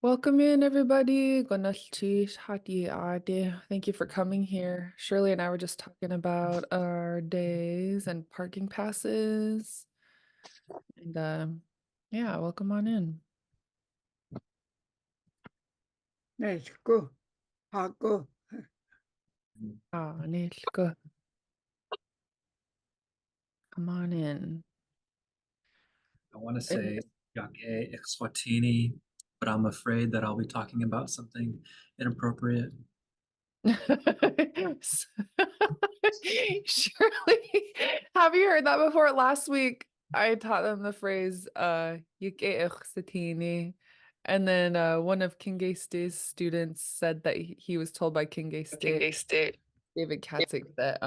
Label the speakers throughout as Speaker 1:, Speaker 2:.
Speaker 1: Welcome in, everybody. Thank you for coming here. Shirley and I were just talking about our days and parking passes. And yeah, welcome on in.
Speaker 2: Neshku, Haku,
Speaker 1: Nilka. Come on in.
Speaker 3: I want to say Yake Exwatini, but I'm afraid that I'll be talking about something inappropriate.
Speaker 1: Shirley, have you heard that before? Last week, I taught them the phrase "Yike and then one of King State's students said that he was told by King State, David Katzig, that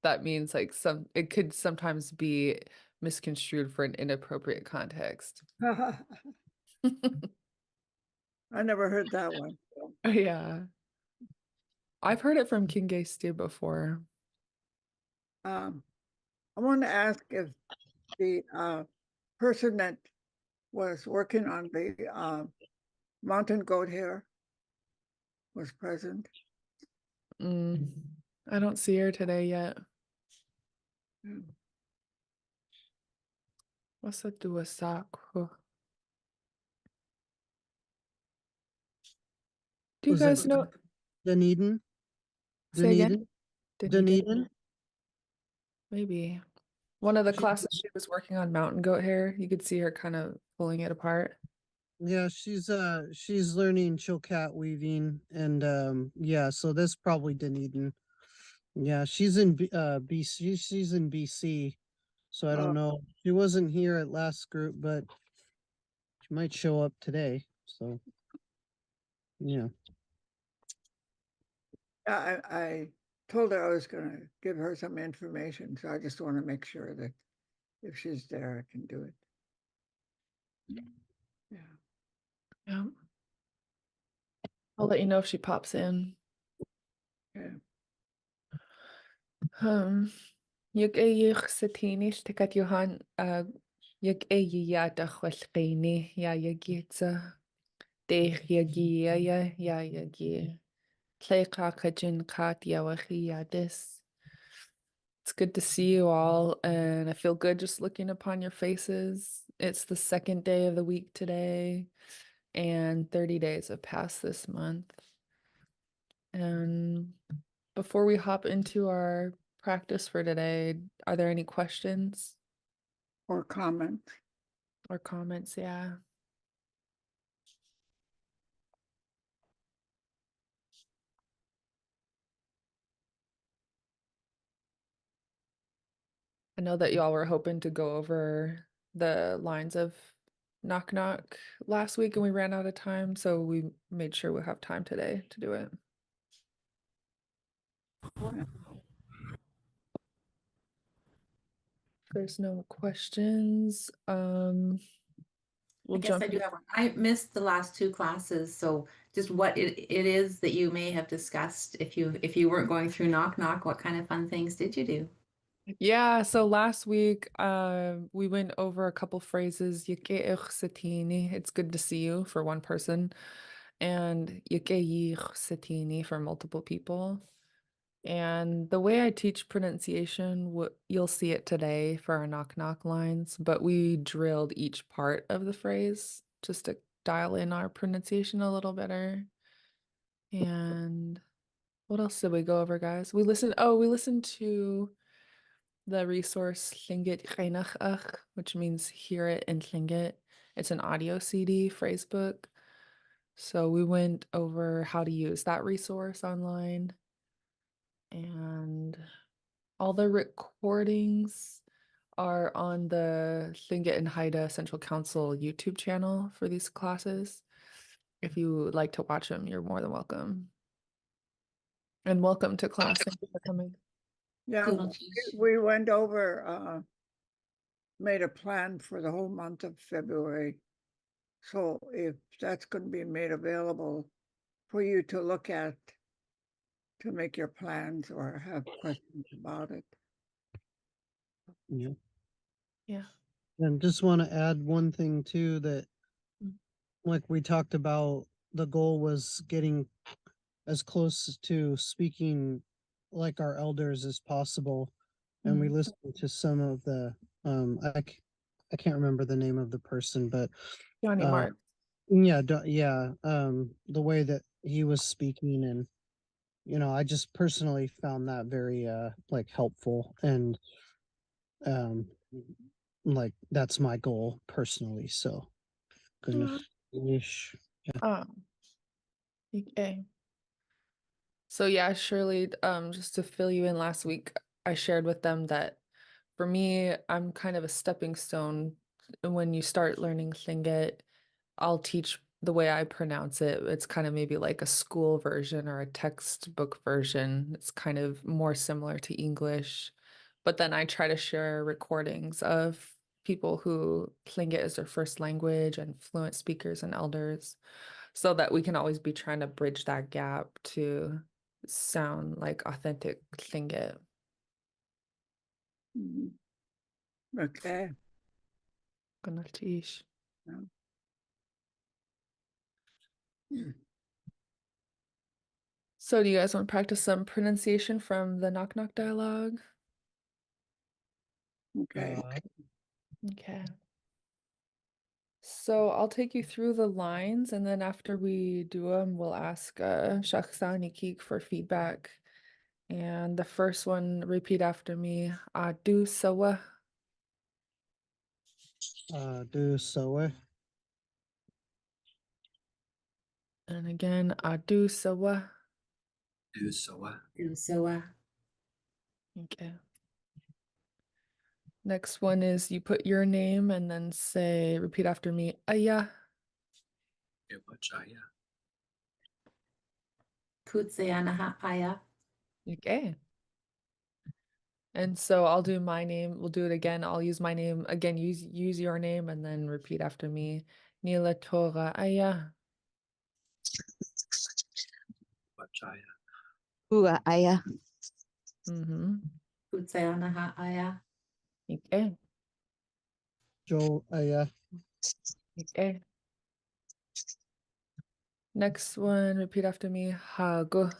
Speaker 1: that means like it could sometimes be misconstrued for an inappropriate context.
Speaker 2: I never heard that one.
Speaker 1: Yeah. I've heard it from King State before.
Speaker 2: I want to ask if the person that was working on the mountain goat hair was present.
Speaker 1: I don't see her today yet. What's that do a sock? Do you
Speaker 4: Was
Speaker 1: guys
Speaker 4: it
Speaker 1: know?
Speaker 4: Dunedin?
Speaker 1: Say again?
Speaker 4: Dunedin?
Speaker 1: Dunedin?
Speaker 4: Dunedin?
Speaker 1: Maybe. One of the
Speaker 4: She-
Speaker 1: classes she was working on mountain goat hair. You could see her kind of pulling it apart.
Speaker 4: Yeah, she's learning chilcat weaving and yeah, so that's probably Dunedin. Yeah, she's in BC, she's in BC. So I
Speaker 2: Oh.
Speaker 4: don't know. She wasn't here at last group, but she might show up today. So yeah.
Speaker 2: I told her I was going to give her some information, so I just want to make sure that if she's there, I can do it. Yeah.
Speaker 1: Yeah. I'll let you know if she pops in.
Speaker 2: Yeah.
Speaker 1: Yug eich satini shtikat Johan yug eyata khwalqini ya yagitsa deich yagi ya yagi Tleiqa kajin kat yawachi yadis. It's good to see you all, and I feel good just looking upon your faces. It's the second day of the week today, and 30 days have passed this month. And before we hop into our practice for today, are there any questions
Speaker 2: Or comment.
Speaker 1: or comments? Yeah. I know that y'all were hoping to go over the lines of knock knock last week and we ran out of time, so we made sure we'll have time today to do it. There's no questions. We'll
Speaker 5: I guess
Speaker 1: jump
Speaker 5: I do have one. I missed the last two classes, so just what it is that you may have discussed if you weren't going through knock knock, what kind of fun things did you do?
Speaker 1: Yeah, so last week we went over a couple phrases. It's good to see you for one person, and for multiple people. And the way I teach pronunciation, you'll see it today for our knock knock lines, but we drilled each part of the phrase just to dial in our pronunciation a little better. And what else did we go over, guys? We listened to the resource Lingit Class, which means hear it in Tlingit. It's an audio CD phrase book. So we went over how to use that resource online. And all the recordings are on the Tlingit and Haida Central Council YouTube channel for these classes. If you would like to watch them, you're more than welcome. And welcome to class. Thank you for coming.
Speaker 2: Yeah, we went over, made a plan for the whole month of February. So if that's going to be made available for you to look at to make your plans or have questions about it.
Speaker 4: Yeah.
Speaker 1: Yeah.
Speaker 4: And just want to add one thing too, that like we talked about, the goal was getting as close to speaking like our elders as possible. And we listened to some of the I can't remember the name of the person, but
Speaker 1: Johnny
Speaker 4: uh
Speaker 1: Mark.
Speaker 4: yeah, the way that he was speaking, and I just personally found that very like helpful, and um like that's my goal personally. So gonna
Speaker 1: Mm.
Speaker 4: finish.
Speaker 1: Ah, okay. So yeah, Shirley, just to fill you in, last week I shared with them that for me, I'm kind of a stepping stone. When you start learning Tlingit, I'll teach the way I pronounce it. It's kind of maybe like a school version or a textbook version. It's kind of more similar to English. But then I try to share recordings of people who Tlingit is their first language and fluent speakers and elders, so that we can always be trying to bridge that gap to sound like authentic Tlingit.
Speaker 2: Mhm. Okay.
Speaker 1: Ganatish.
Speaker 2: Yeah.
Speaker 1: So do you guys want to practice some pronunciation from the knock knock dialogue?
Speaker 2: Okay.
Speaker 1: Okay. So I'll take you through the lines, and then after we do them, we'll ask Shachsa Nikik for feedback. And the first one, repeat after me. Adu sawa.
Speaker 4: Do so.
Speaker 1: And again, adu sawa.
Speaker 3: Do so.
Speaker 5: Do so
Speaker 1: Okay. Next one is you put your name and then say, repeat after me, Aya.
Speaker 3: Ewachaya.
Speaker 5: Kutsayanaha aya.
Speaker 1: Okay. And so I'll do my name. We'll do it again. I'll use my name again. Use your name and then repeat after me. Nila Torah Aya.
Speaker 3: Ewachaya.
Speaker 6: Hua aya.
Speaker 1: Mm-hmm.
Speaker 5: Kutsayanaha aya.
Speaker 1: Okay.
Speaker 4: Joe
Speaker 1: Okay. Next one, repeat after me. Hago.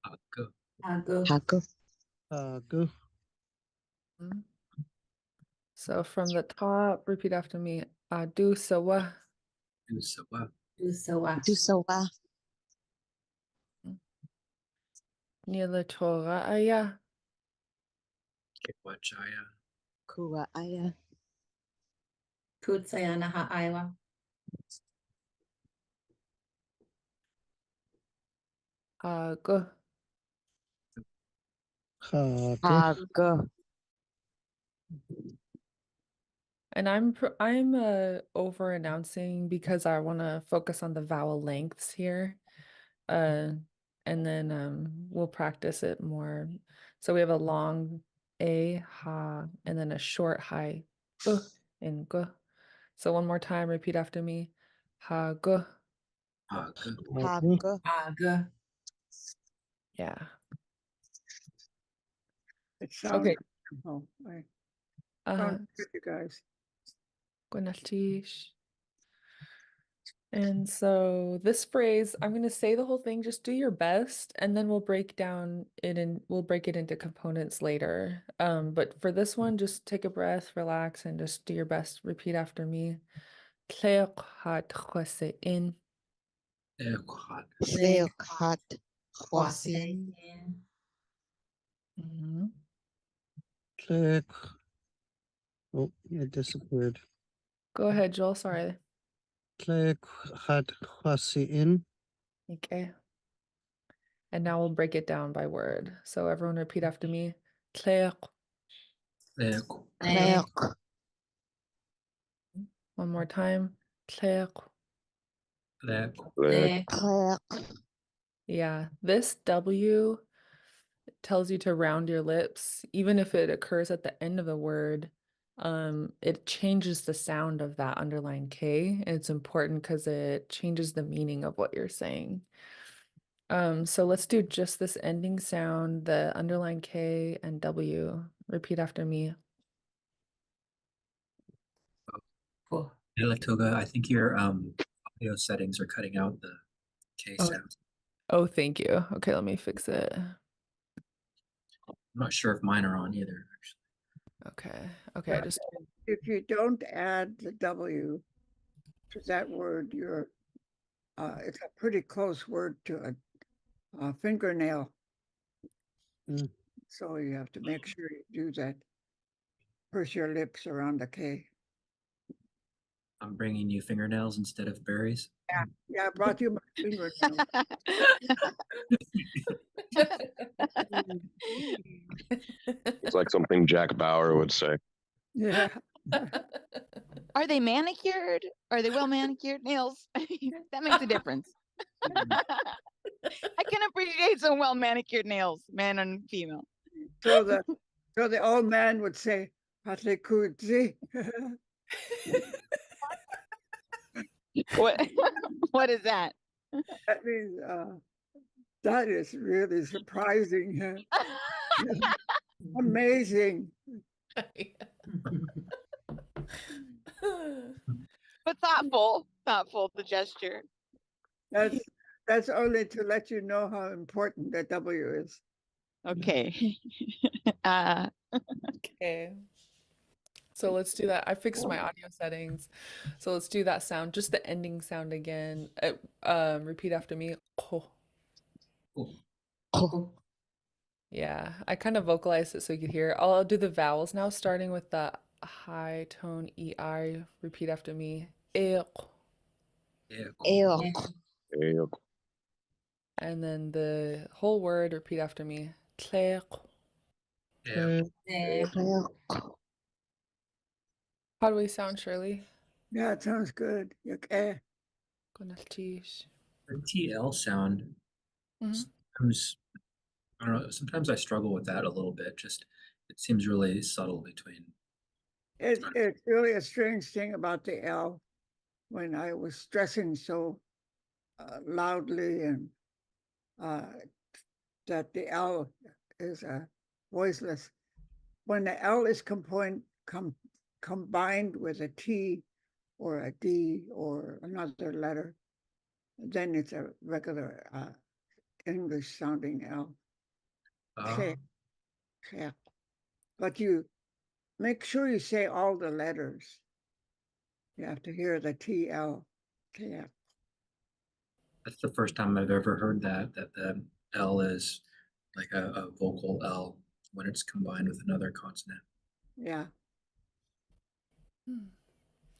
Speaker 3: Hago.
Speaker 5: Ago.
Speaker 6: Haku.
Speaker 4: go.
Speaker 1: Mhm. So from the top, repeat after me. Adu sawa.
Speaker 3: Do so.
Speaker 5: Do so
Speaker 6: Do so wa.
Speaker 1: Nila Torah Aya.
Speaker 3: Ewachaya.
Speaker 6: Kua aya.
Speaker 5: Kutsayanaha aya.
Speaker 1: Hago.
Speaker 4: Go.
Speaker 6: Hago.
Speaker 1: And I'm over announcing because I want to focus on the vowel lengths here. And then we'll practice it more. So we have a long a, ha, and then a short high and g. So one more time, repeat after me. Ha, g.
Speaker 3: Hago.
Speaker 6: Hago.
Speaker 5: Aga.
Speaker 1: Yeah.
Speaker 2: It sounds
Speaker 1: Okay.
Speaker 2: oh, I
Speaker 1: Uh,
Speaker 2: sounds good, you guys.
Speaker 1: Gunatish. And so this phrase, I'm going to say the whole thing, just do your best, and then we'll break it into components later. But for this one, just take a breath, relax, and just do your best. Repeat after me. In.
Speaker 3: Ewachat.
Speaker 6: Leokhat. Huasin.
Speaker 1: Mhm.
Speaker 4: Click. Oh, it disappeared.
Speaker 1: Go ahead, Joel. Sorry.
Speaker 4: Click. Hat. In.
Speaker 1: Okay. And now we'll break it down by word. So everyone repeat after me. One
Speaker 6: Leok.
Speaker 1: more time.
Speaker 6: Leok.
Speaker 1: Yeah, this W tells you to round your lips, even if it occurs at the end of the word. It changes the sound of that underlying K. And it's important because it changes the meaning of what you're saying. So let's do just this ending sound, the underline K and W. Repeat after me.
Speaker 5: Cool.
Speaker 3: Nilatoga, I think your Audio settings are cutting out the K
Speaker 1: Oh.
Speaker 3: sounds.
Speaker 1: Oh, thank you. Okay, let me fix it.
Speaker 3: I'm not sure if mine are on either, actually.
Speaker 1: Okay. Okay, I just
Speaker 2: If you don't add the W to that word, it's a pretty close word to a fingernail.
Speaker 4: Mm.
Speaker 2: So you have to make sure you do that. Purse your lips around the K.
Speaker 3: I'm bringing you fingernails instead of berries.
Speaker 2: Yeah, I brought you my fingernail.
Speaker 7: It's like something Jack Bauer would say.
Speaker 2: Yeah.
Speaker 8: Are they manicured? Are they well manicured nails? That makes a difference. I can appreciate some well manicured nails, man and female.
Speaker 2: So the old man would say, "Patlekuzi."
Speaker 8: What what is that?
Speaker 2: That means that is really surprising. Amazing.
Speaker 8: But thoughtful the gesture.
Speaker 2: That's only to let you know how important the W is.
Speaker 8: Okay.
Speaker 1: Okay. So let's do that. I fixed my audio settings. So let's do that sound, just the ending sound again. Repeat after me. Oh.
Speaker 3: Cool.
Speaker 1: Yeah, I kind of vocalized it so you could hear. I'll do the vowels now, starting with the high tone EI. Repeat after me. Iq.
Speaker 3: Yeah,
Speaker 8: Ew.
Speaker 7: Ew.
Speaker 1: And then the whole word, repeat after me. Tleq.
Speaker 3: yeah.
Speaker 1: How do we sound, Shirley?
Speaker 2: Yeah, it sounds good. Okay.
Speaker 1: Gonaltish.
Speaker 3: The TL sound,
Speaker 1: Mhm.
Speaker 3: sometimes, I don't know, sometimes I struggle with that a little bit. Just, it seems really subtle between.
Speaker 2: It's really a strange thing about the L when I was stressing so loudly and that the L is voiceless. When the L is combined with a T or a D or another letter, then it's a regular English sounding L.
Speaker 3: Uh,
Speaker 2: Yeah. But you make sure you say all the letters. You have to hear the TL. Yeah.
Speaker 3: that's the first time I've ever heard that the L is like a vocal L when it's combined with another consonant.
Speaker 2: Yeah.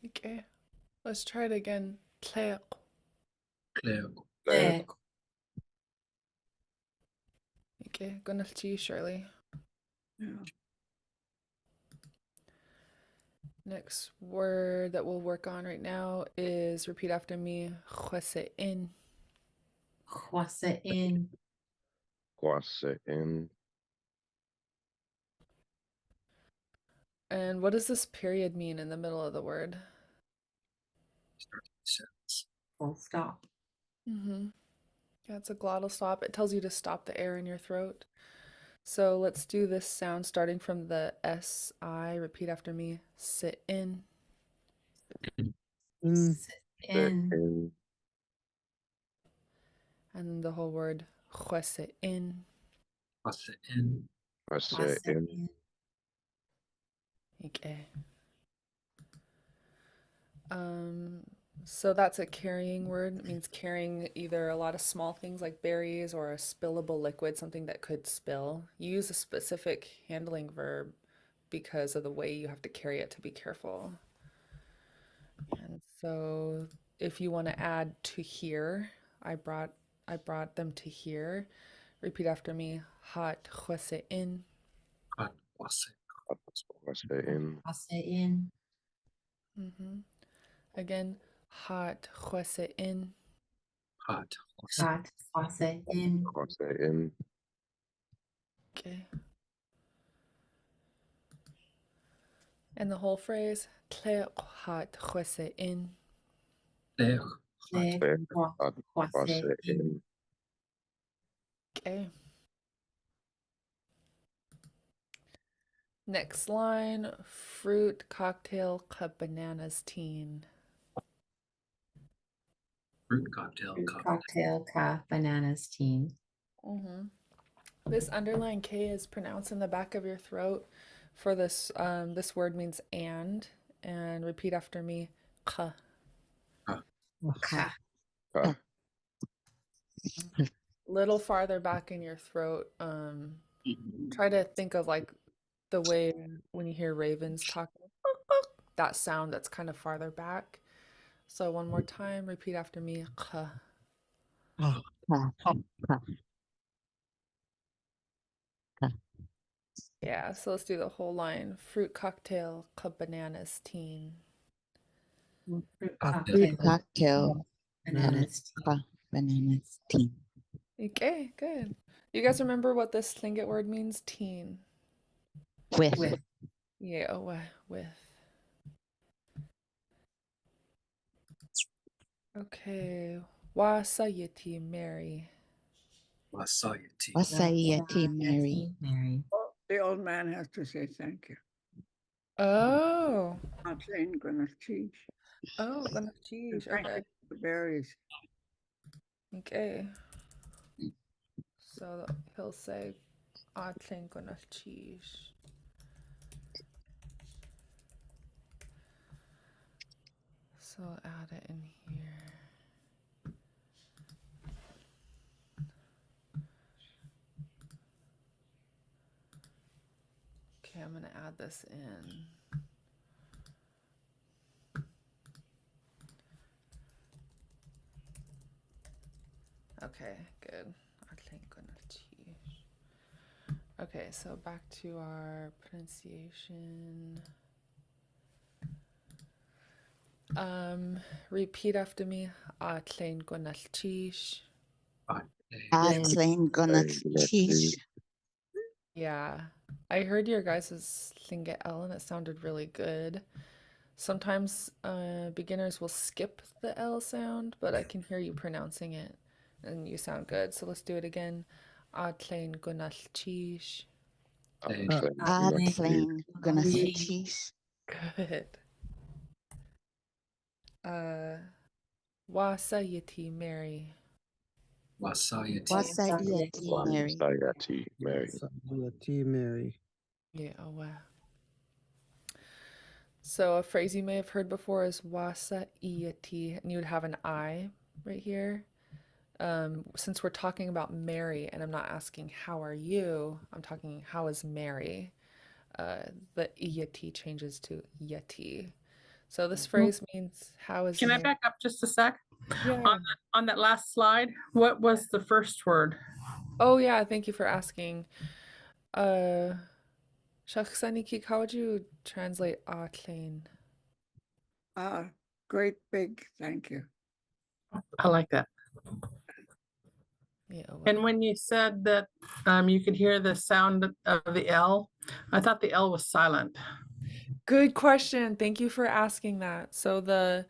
Speaker 1: Okay. Let's try it again. Tleq.
Speaker 3: Clear.
Speaker 1: Okay. Gonaltish, Shirley.
Speaker 2: Yeah.
Speaker 1: Next word that we'll work on right now is repeat after me. Khwase'in.
Speaker 5: Khwase'in.
Speaker 7: Kwase'in.
Speaker 1: And what does this period mean in the middle of the word?
Speaker 3: Start the sentence.
Speaker 5: Full stop.
Speaker 1: Mm-hmm. Yeah, it's a glottal stop. It tells you to stop the air in your throat. So let's do this sound starting from the SI. Repeat after me. Sit in.
Speaker 4: Mm.
Speaker 5: In.
Speaker 7: In.
Speaker 1: And then the whole word. Khwase'in.
Speaker 3: Kwase'in.
Speaker 7: Kwase'in.
Speaker 1: Okay. So that's a carrying word. It means carrying either a lot of small things like berries or a spillable liquid, something that could spill. You use a specific handling verb because of the way you have to carry it to be careful. And so if you want to add to here, I brought them to here. Repeat after me. Hat khwase'in.
Speaker 3: Kwase.
Speaker 7: Kwase'in.
Speaker 5: Khwase'in.
Speaker 1: Mm-hmm. Again, hat khwase'in.
Speaker 3: Hot.
Speaker 5: Hot. Khwase'in.
Speaker 7: Kwase'in.
Speaker 1: Okay. And the whole phrase, tleq hat khwase'in.
Speaker 3: Clear.
Speaker 7: Kwase'in.
Speaker 5: Khwase'in.
Speaker 1: Okay. Next line, fruit cocktail cup bananas teen.
Speaker 3: Fruit cocktail,
Speaker 5: Fruit
Speaker 3: coffee.
Speaker 5: cocktail, ka, bananas, teen.
Speaker 1: Mm-hmm. This underlying K is pronounced in the back of your throat. For this, this word means and repeat after me. Ka.
Speaker 5: Ka.
Speaker 7: Uh,
Speaker 1: Little farther back in your throat. Try to think of like the way when you hear ravens talking, that sound that's kind of farther back. So one more time, repeat after me. Ka. Yeah, so let's do the whole line. Fruit cocktail, ka bananas, teen.
Speaker 5: Fruit
Speaker 8: Fruit
Speaker 5: cocktail,
Speaker 8: cocktail.
Speaker 5: bananas, teen.
Speaker 8: Bananas. Tea.
Speaker 1: Okay, good. You guys remember what this Tlingit word means? Teen.
Speaker 8: With.
Speaker 1: Yeah, with. Okay. Wasayiti Mary.
Speaker 3: Wasayati.
Speaker 8: Wasayati Mary.
Speaker 5: Mary.
Speaker 2: Oh, the old man has to say thank you.
Speaker 1: Oh.
Speaker 2: Not saying gonna teach.
Speaker 1: Oh, gonna
Speaker 2: And
Speaker 1: cheese.
Speaker 2: thank
Speaker 1: Okay.
Speaker 2: you for the berries.
Speaker 1: Okay. So he'll say, Atlen gonna cheese. So add it in here. Okay, I'm gonna add this in. Okay, good. Atlen gonna cheese. Okay, so back to our pronunciation. Repeat after me. Atlen gonna cheese.
Speaker 8: Atlen gonna cheese.
Speaker 1: Yeah, I heard your guys' Lingit L and it sounded really good. Sometimes beginners will skip the L sound, but I can hear you pronouncing it and you sound good. So let's do it again. Atlen gunal cheese.
Speaker 8: Atlen gonna
Speaker 5: cheese.
Speaker 8: cheese.
Speaker 1: Good. Wasayiti Mary.
Speaker 3: Wasayati.
Speaker 8: Wasayati Mary.
Speaker 7: Wasayati Mary.
Speaker 4: Wasayati Mary.
Speaker 1: Yeah, wow. So a phrase you may have heard before is wasayati, and you would have an I right here. Since we're talking about Mary and I'm not asking how are you, I'm talking how is Mary. The iyati changes to yeti. So this phrase means how is
Speaker 9: Can I
Speaker 1: Mary?
Speaker 9: back up just a sec?
Speaker 1: Yeah.
Speaker 9: On that last slide, what was the first word?
Speaker 1: Oh yeah, thank you for asking. Shakhsaniki, how would you translate atlain?
Speaker 2: Great big thank you.
Speaker 9: I like that.
Speaker 1: Yeah.
Speaker 9: And when you said that you could hear the sound of the L, I thought the L was silent.
Speaker 1: Good question. Thank you for asking that. So the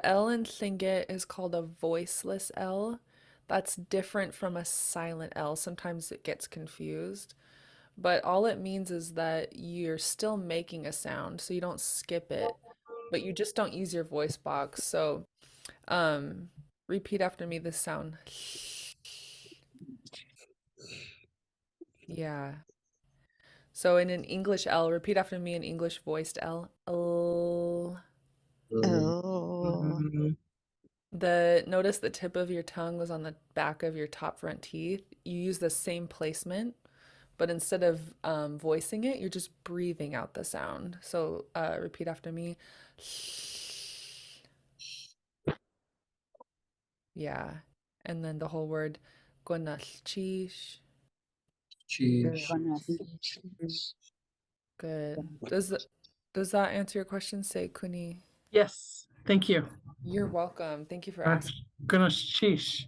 Speaker 1: L in Tlingit is called a voiceless L. That's different from a silent L. Sometimes it gets confused. But all it means is that you're still making a sound, so you don't skip it, but you just don't use your voice box. So repeat after me this sound. Yeah. So in an English L, repeat after me in English voiced L. L.
Speaker 8: Oh.
Speaker 1: Notice the tip of your tongue was on the back of your top front teeth. You use the same placement, but instead of voicing it, you're just breathing out the sound. So repeat after me. Yeah. And then the whole word cheese.
Speaker 3: Cheese.
Speaker 1: Good. Does that answer your question, say Kuni?
Speaker 9: Yes, thank you.
Speaker 1: You're welcome. Thank you for asking.
Speaker 9: Goodness, sheesh.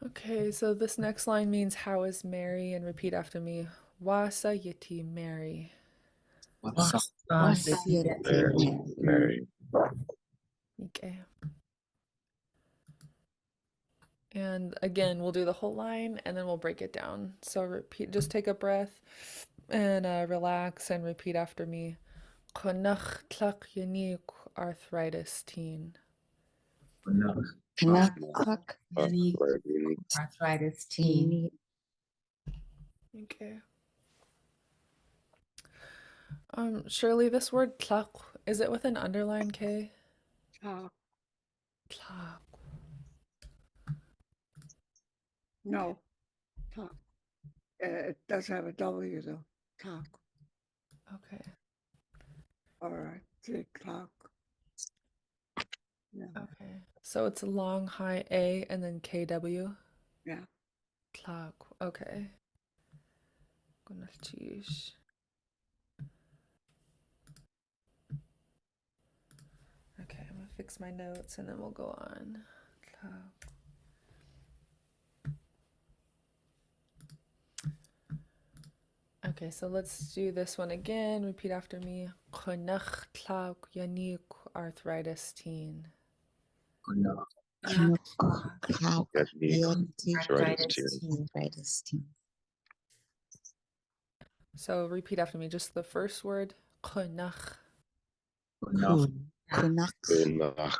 Speaker 1: Okay, so this next line means how is Mary, and repeat after me. Wasayiti Mary.
Speaker 8: Wasayati
Speaker 7: Mary.
Speaker 1: Okay. And again, we'll do the whole line and then we'll break it down. So repeat, just take a breath and relax and repeat after me. Konach tlak yanik arthritis teen.
Speaker 6: Kanakak.
Speaker 5: Unique
Speaker 7: Arthritis.
Speaker 5: arthritis teen.
Speaker 1: Okay. Shirley, this word tlak, is it with an underline K?
Speaker 2: Talk.
Speaker 1: Tlak.
Speaker 2: No. Talk. It does have a W though. Talk.
Speaker 1: Okay.
Speaker 2: All right. Say talk. Yeah.
Speaker 1: Okay. So it's a long high A and then KW.
Speaker 2: Yeah.
Speaker 1: Tlak. Okay. Gunalchish. Okay, I'm gonna fix my notes and then we'll go on. Tlak. Okay, so let's do this one again. Repeat after me. Konach tlak yanik arthritis teen.
Speaker 6: Kanakak.
Speaker 7: Yes, need
Speaker 6: Yanti.
Speaker 7: arthritis teen.
Speaker 6: Arthritis teen.
Speaker 1: So repeat after me. Just the first word. Konach.
Speaker 6: Kunak.
Speaker 7: Kunach.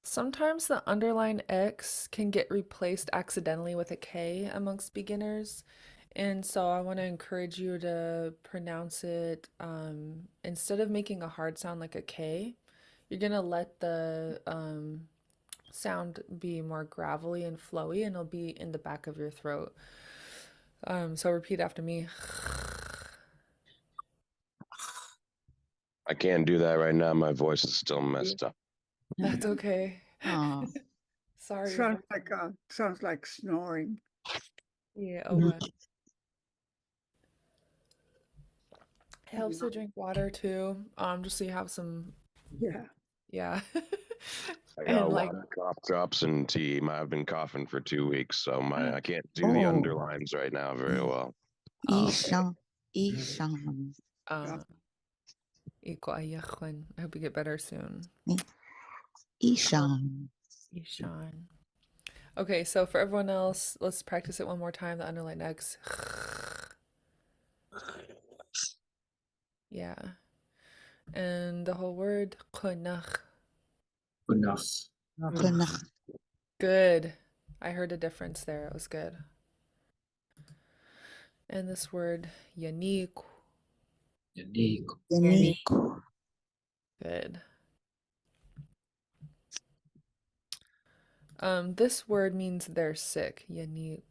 Speaker 1: Sometimes the underline X can get replaced accidentally with a K amongst beginners. And so I want to encourage you to pronounce it instead of making a hard sound like a K, you're going to let the sound be more gravelly and flowy and it'll be in the back of your throat. So repeat after me.
Speaker 7: I can't do that right now. My voice is still messed up.
Speaker 1: That's okay.
Speaker 6: Oh.
Speaker 1: Sorry.
Speaker 2: Sounds like snoring.
Speaker 1: Yeah, oh well. It helps to drink water too. Just so you have some,
Speaker 2: Yeah.
Speaker 1: yeah.
Speaker 7: I got a
Speaker 1: And
Speaker 7: lot
Speaker 1: like,
Speaker 7: of cough drops and tea. I've been coughing for 2 weeks, so I can't do the
Speaker 6: Oh.
Speaker 7: underlines right now very well.
Speaker 6: Ishan. Ishan.
Speaker 1: Iko ayachwen. I hope you get better soon.
Speaker 6: Ishan.
Speaker 1: Ishan. Okay, so for everyone else, let's practice it one more time. The underline X. Yeah. And the whole word, konach.
Speaker 6: Kunak.
Speaker 1: Good. I heard a difference there. It was good. And this word, yanik.
Speaker 6: Yanik.
Speaker 1: Good. This word means they're sick. Yanik.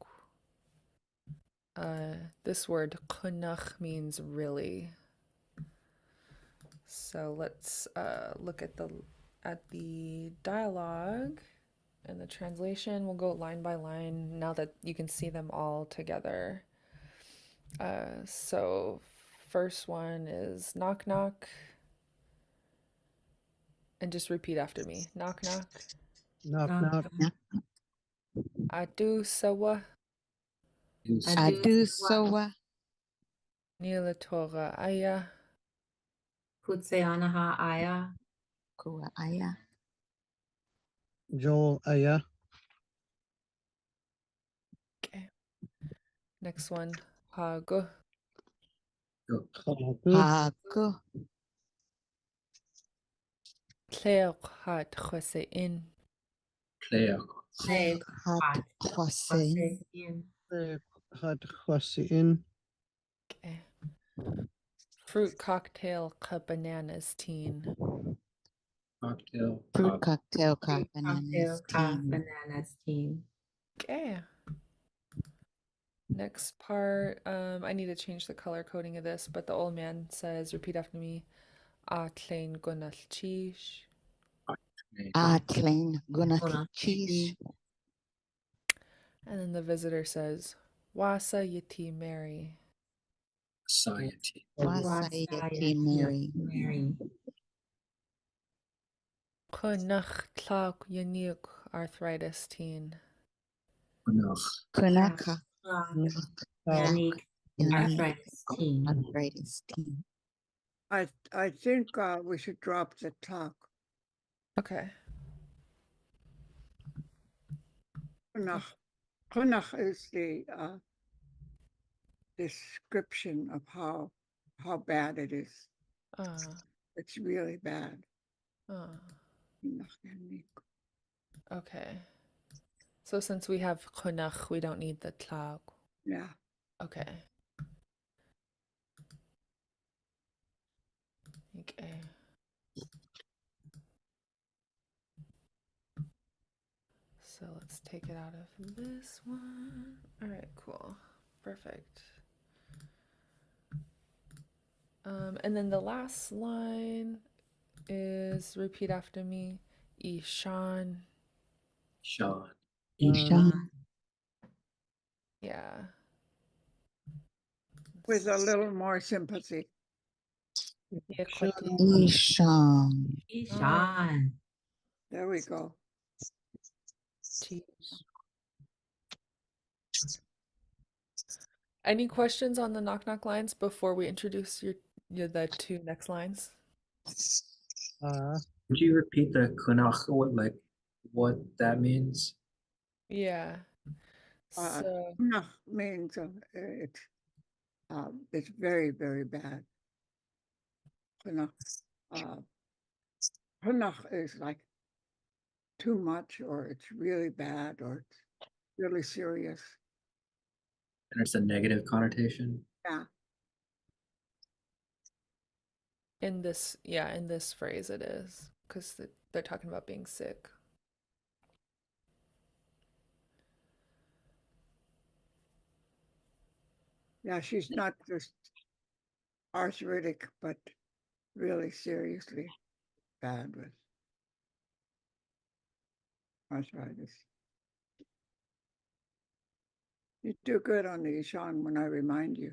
Speaker 1: This word, konach, means really. So let's look at the dialogue and the translation. We'll go line by line now that you can see them all together. So first one is knock knock. And just repeat after me. Knock knock.
Speaker 4: Knock, knock.
Speaker 1: Adu sawa
Speaker 6: Adu sowa.
Speaker 1: nila Torah aya.
Speaker 5: Kutseanaha aya.
Speaker 6: Kua aya.
Speaker 4: Joel aya.
Speaker 1: Okay. Next one. Hago.
Speaker 4: Haku.
Speaker 6: Haku.
Speaker 1: Tleok hat chosein.
Speaker 6: Hat kwasin.
Speaker 4: Hat kwasin.
Speaker 1: Okay. Fruit cocktail ka bananas teen.
Speaker 6: Fruit cocktail ka bananas teen.
Speaker 5: Bananas teen.
Speaker 1: Okay. Next part, I need to change the color coding of this, but the old man says, repeat after me. Atlein gonal chish.
Speaker 6: Atlein gunat cheese.
Speaker 1: And then the visitor says, Wasa yiti Mary.
Speaker 6: Wasayati Mary.
Speaker 1: Kunach tlak yanik arthritis teen.
Speaker 6: Kunaka.
Speaker 5: Yannick arthritis teen.
Speaker 6: Arthritis teen.
Speaker 2: I think we should drop the talk.
Speaker 1: Okay.
Speaker 2: Kunach is the description of how how bad it is.
Speaker 1: Uh,
Speaker 2: It's really bad.
Speaker 1: okay. So since we have khunach, we don't need the tlag.
Speaker 2: Yeah.
Speaker 1: Okay. Okay. So let's take it out of this one. All right, cool. Perfect. And then the last line is repeat after me. Ishan.
Speaker 3: Sean.
Speaker 6: Ishan.
Speaker 1: Yeah.
Speaker 2: With a little more sympathy.
Speaker 1: Yekwati.
Speaker 6: Ishan.
Speaker 5: Ishan.
Speaker 2: There we go.
Speaker 1: Any questions on the knock knock lines before we introduce the two next lines?
Speaker 3: Would you repeat the kunach, what that means?
Speaker 1: Yeah. So
Speaker 2: Means it's very, very bad. Is like too much, or it's really bad, or it's really serious.
Speaker 3: And it's a negative connotation.
Speaker 2: Yeah.
Speaker 1: in this phrase it is because they're talking about being sick.
Speaker 2: Yeah, she's not just arthritic, but really seriously bad with arthritis. You do good on the Ishan when I remind you.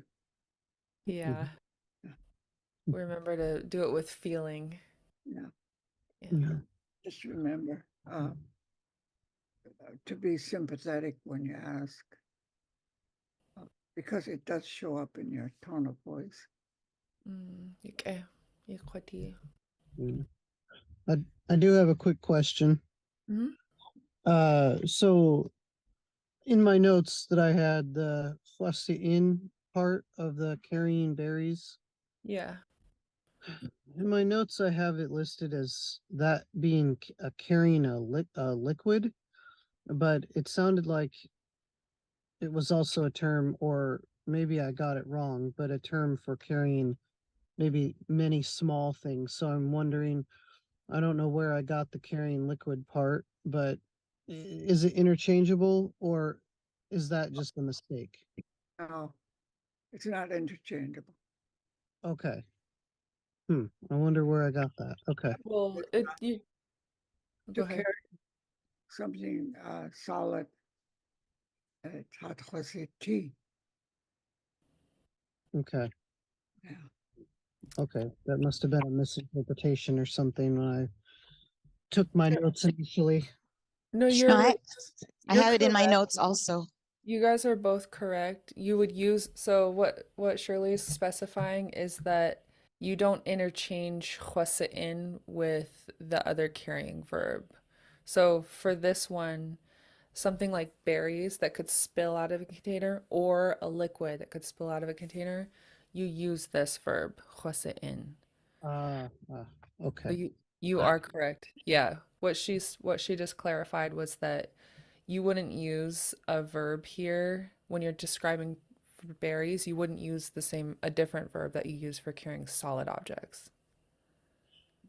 Speaker 1: Yeah. We remember to do it with feeling.
Speaker 2: Yeah. Just remember to be sympathetic when you ask, because it does show up in your tone of voice.
Speaker 1: Okay. Yekwati.
Speaker 4: I do have a quick question. So in my notes that I had the in part of the carrying berries.
Speaker 1: Yeah.
Speaker 4: In my notes, I have it listed as that being carrying a liquid, but it sounded like it was also a term, or maybe I got it wrong, but a term for carrying maybe many small things. So I'm wondering, I don't know where I got the carrying liquid part, but is it interchangeable, or is that just a mistake?
Speaker 2: No, it's not interchangeable.
Speaker 4: Okay. I wonder where I got that. Okay.
Speaker 1: Well, go ahead.
Speaker 2: Carry something solid. It's hot tea.
Speaker 4: Okay.
Speaker 2: Yeah.
Speaker 4: Okay. That must have been a misinterpretation or something when I took my notes initially.
Speaker 1: No,
Speaker 8: I have it in my
Speaker 1: correct.
Speaker 8: notes also.
Speaker 1: You guys are both correct. You would use, so what Shirley is specifying is that you don't interchange in with the other carrying verb. So for this one, something like berries that could spill out of a container or a liquid that could spill out of a container, you use this verb in.
Speaker 4: Okay.
Speaker 1: So you are correct. Yeah. What she just clarified was that you wouldn't use a verb here when you're describing berries. You wouldn't use a different verb that you use for carrying solid objects.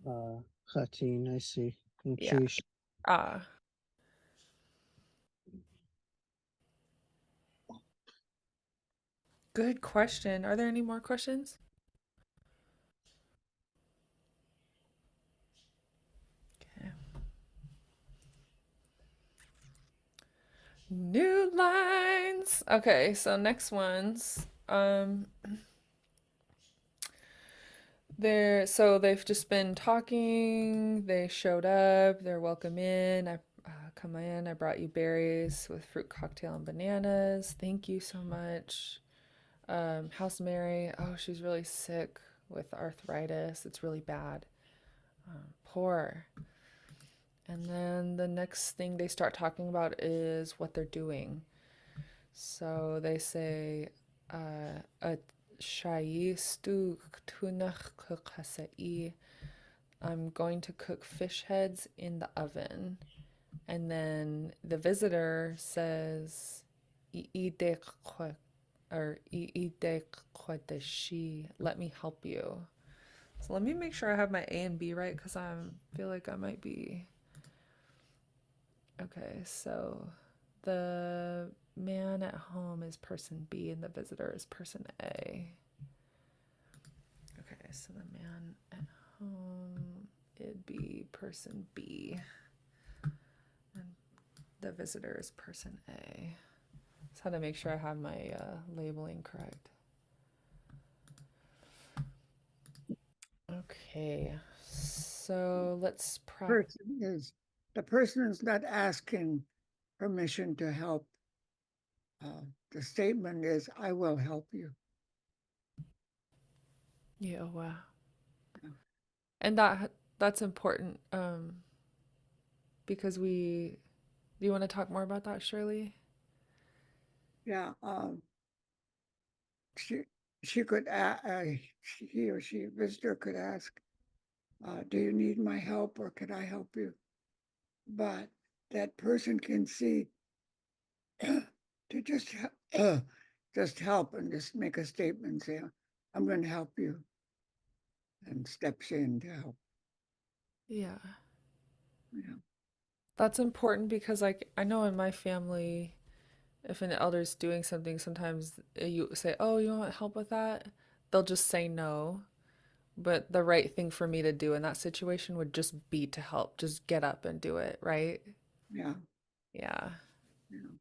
Speaker 4: Khatin, I see.
Speaker 1: Yeah. Good question. Are there any more questions? Okay. New lines. Okay, so next ones. They've just been talking. They showed up. They're welcome in. Come in. I brought you berries with fruit cocktail and bananas. Thank you so much. How's Mary? Oh, she's really sick with arthritis. It's really bad. Poor. And then the next thing they start talking about is what they're doing. So they say, Shai stu tunach kukasai. I'm going to cook fish heads in the oven. And then the visitor says, "Iidek kwa- or "Iidek kwadeshi." Let me help you. So let me make sure I have my A and B right because I feel like I might be. Okay, so the man at home is person B and the visitor is person A. Okay, so the man at home, it'd be person B. And the visitor is person A. Just had to make sure I have my labeling correct. Okay, so let's practice.
Speaker 2: The person is not asking permission to help. The statement is, I will help you.
Speaker 1: Yeah, wow.
Speaker 2: Yeah.
Speaker 1: And that's important because do you want to talk more about that, Shirley?
Speaker 2: Yeah, she could, he or she, visitor could ask, do you need my help or could I help you? But that person can see to just help and just make a statement, say, I'm going to help you, and steps in to help.
Speaker 1: Yeah.
Speaker 2: Yeah.
Speaker 1: That's important because like I know in my family, if an elder's doing something, sometimes you say, "Oh, you want help with that?" They'll just say no. But the right thing for me to do in that situation would just be to help. Just get up and do it, right?
Speaker 2: Yeah.
Speaker 1: Yeah.
Speaker 2: Yeah.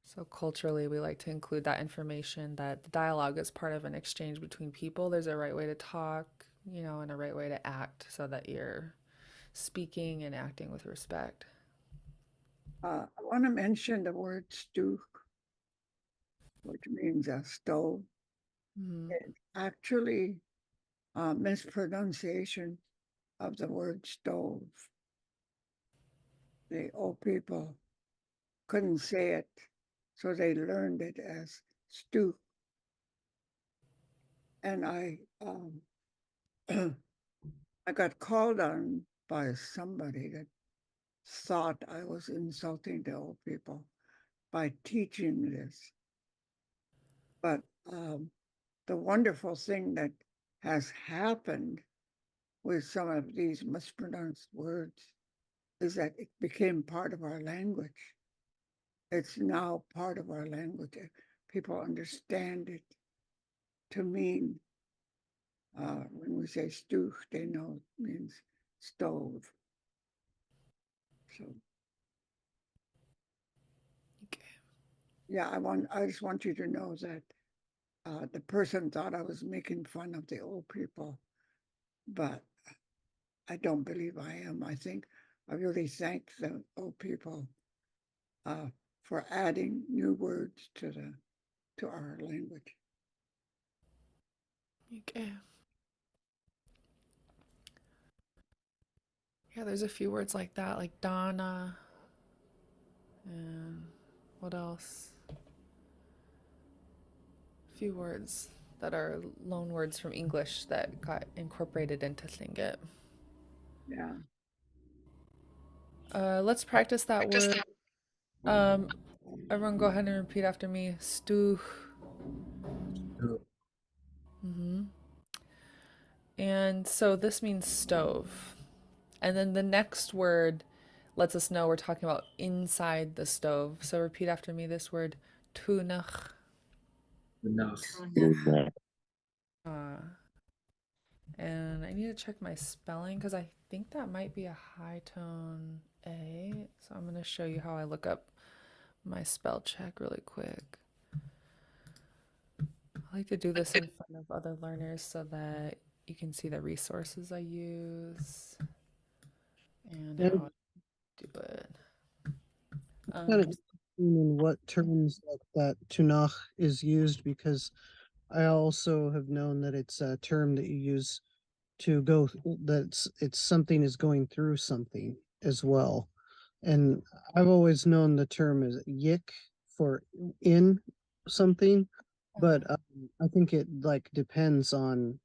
Speaker 1: So culturally, we like to include that information that the dialogue is part of an exchange between people. There's a right way to talk, and a right way to act so that you're speaking and acting with respect.
Speaker 2: I want to mention the word stew, which means a stove.
Speaker 1: Mm-hmm.
Speaker 2: It's actually a mispronunciation of the word stove. The old people couldn't say it, so they learned it as stew. And I I got called on by somebody that thought I was insulting the old people by teaching this. But the wonderful thing that has happened with some of these mispronounced words is that it became part of our language. It's now part of our language. People understand it to mean, when we say stew, they know it means stove. So,
Speaker 1: Okay.
Speaker 2: yeah, I just want you to know that the person thought I was making fun of the old people, but I don't believe I am. I really thank the old people for adding new words to our language.
Speaker 1: Okay. Yeah, there's a few words like that, like Donna. And what else? A few words that are loan words from English that got incorporated into Tlingit.
Speaker 2: Yeah.
Speaker 1: Let's practice that word. Um, everyone go ahead and repeat after me. Stew. Mm-hmm. And so this means stove. And then the next word lets us know we're talking about inside the stove. So repeat after me this word, tunach.
Speaker 3: Enough.
Speaker 1: And I need to check my spelling because I think that might be a high tone A. So I'm going to show you how I look up my spell check really quick. I like to do this in front of other learners so that you can see the resources I use and
Speaker 4: Yeah.
Speaker 1: how I do it.
Speaker 4: Kind of interesting in what terms like that tunach is used, because I also have known that it's a term that you use to go that's it's something is going through something as well. And I've always known the term as yik for in something, but I think it like depends on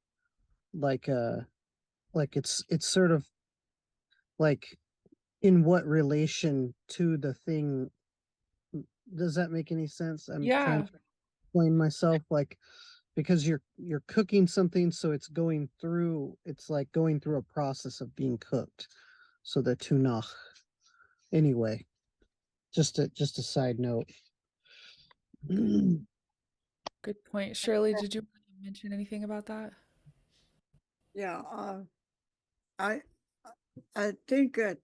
Speaker 4: like it's sort of like in what relation to the thing. Does that make any sense? I'm trying
Speaker 1: Yeah.
Speaker 4: to explain myself, like because you're cooking something, so it's like going through a process of being cooked. So the tunach. Anyway, just a side note.
Speaker 1: Good point. Shirley, did you want to mention anything about that?
Speaker 2: Yeah, I I think that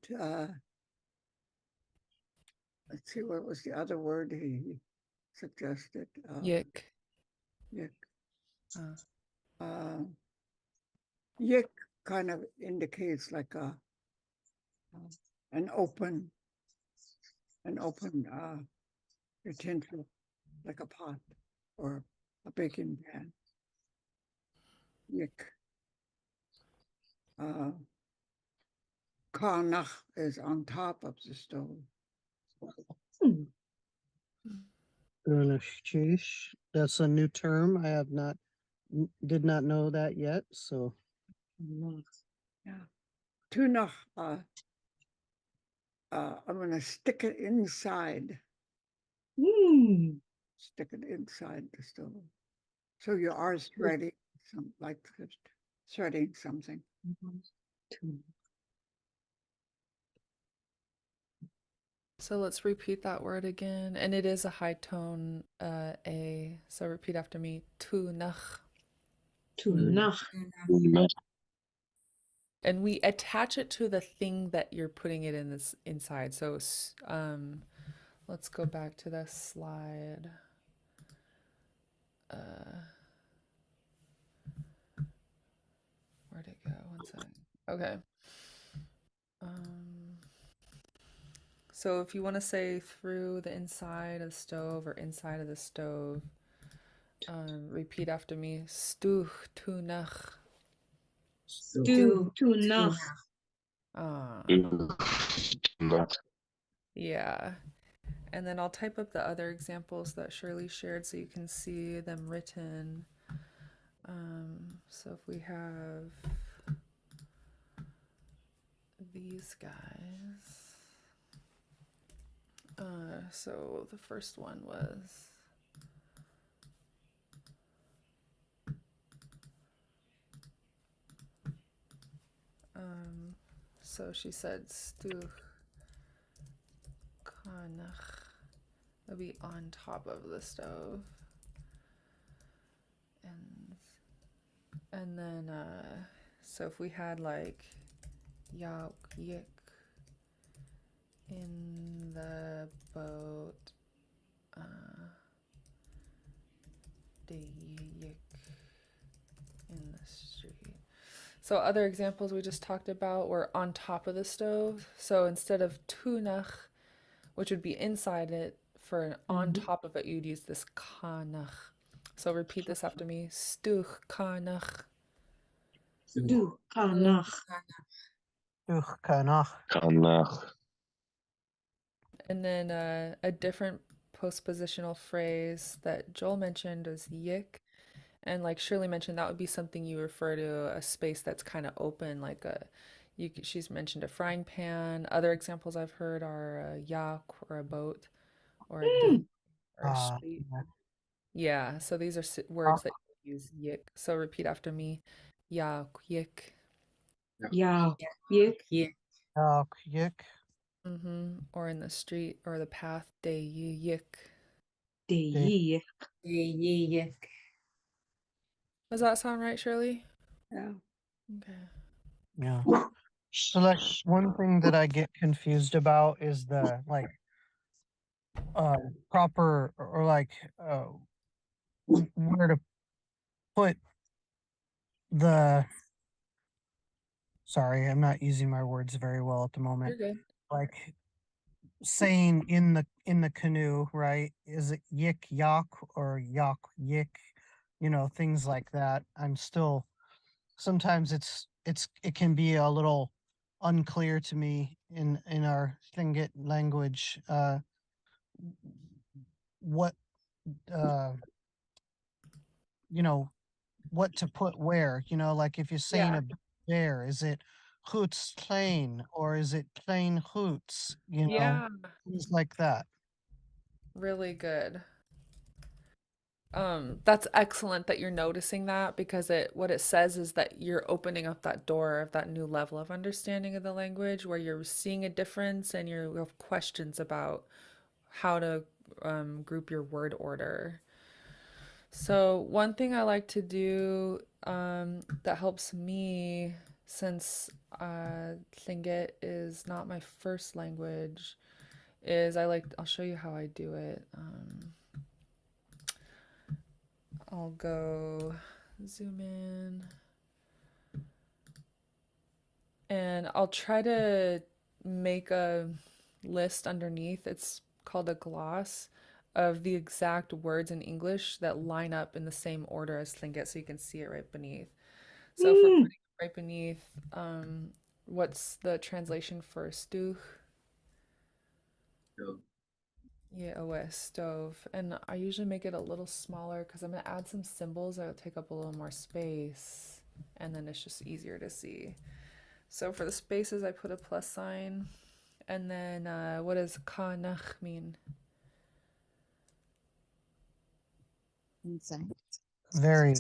Speaker 2: let's see, what was the other word he suggested?
Speaker 1: Yick.
Speaker 2: Yick.
Speaker 1: Uh,
Speaker 2: Yick kind of indicates like an open utensil, like a pot or a baking pan. Yick. Karnach is on top of the stove.
Speaker 4: That's a new term. I have did not know that yet. So
Speaker 2: Yeah. Tunach, I'm gonna stick it inside. Stick it inside the stove. So you are threading threading something.
Speaker 1: so let's repeat that word again. And it is a high tone A. So repeat after me. Tunach. And we attach it to the thing that you're putting it in this inside. So let's go back to the slide. Where'd it go? One sec. Okay. So if you want to say through the inside of the stove or inside of the stove, repeat after me. Stuch tunach. Ah, yeah. And then I'll type up the other examples that Shirley shared so you can see them written. So if we have these guys. So the first one was so she said stuch kanach. It'll be on top of the stove. And then so if we had like yauk yik in the boat, de yik in the street. So other examples we just talked about were on top of the stove. So instead of tunach, which would be inside it, for an on top of it, you'd use this kanach. So repeat this after me. Stuch kanach.
Speaker 7: Kanach.
Speaker 1: And then a different postpositional phrase that Joel mentioned was yik. And like Shirley mentioned, that would be something you refer to a space that's kind of open, like she's mentioned a frying pan. Other examples I've heard are a yak or a boat or a day or a street. Yeah, so these are words that you use yik. So repeat after me. Yak, yik.
Speaker 5: Yik.
Speaker 1: Or in the street or the path, day yik.
Speaker 5: Yik.
Speaker 1: Does that sound right, Shirley?
Speaker 2: Yeah.
Speaker 1: Okay.
Speaker 4: yeah. So like one thing that I get confused about is the like proper or like where to put the sorry, I'm not using my words very well at the moment.
Speaker 1: You're good.
Speaker 4: Like saying in the canoe, right? Is it yik yak or yak yik? You know, things like that. I'm still sometimes it can be a little unclear to me in our Tlingit language. What you know, what to put where, like if you're saying
Speaker 1: Yeah.
Speaker 4: a bear, is it hoots plain or is it plain hoots,
Speaker 1: Yeah.
Speaker 4: things like that.
Speaker 1: Really good. That's excellent that you're noticing that because what it says is that you're opening up that door of that new level of understanding of the language where you're seeing a difference and you have questions about how to group your word order. So one thing I like to do that helps me since Lingit is not my first language is I'll show you how I do it. I'll go zoom in and I'll try to make a list underneath. It's called a gloss of the exact words in English that line up in the same order as Tlingit so you can see it right beneath. So if we're putting it right beneath, what's the translation for stooh?
Speaker 3: So,
Speaker 1: Yeah, OS stove. And I usually make it a little smaller because I'm gonna add some symbols that'll take up a little more space. And then it's just easier to see. So for the spaces, I put a plus sign. And then what does kanach mean?
Speaker 6: Inside.
Speaker 4: Very,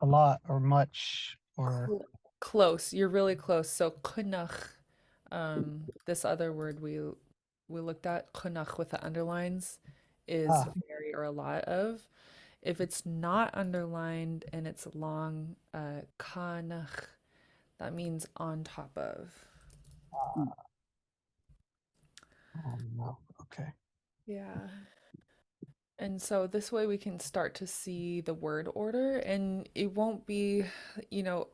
Speaker 4: a lot or much or
Speaker 1: Close. You're really close. So kunach, this other word we looked at, kunach with the underlines, is
Speaker 4: ah,
Speaker 1: very or a lot of. If it's not underlined and it's long, kanach, that means on top of.
Speaker 4: oh no, okay.
Speaker 1: Yeah. And so this way we can start to see the word order and it won't be,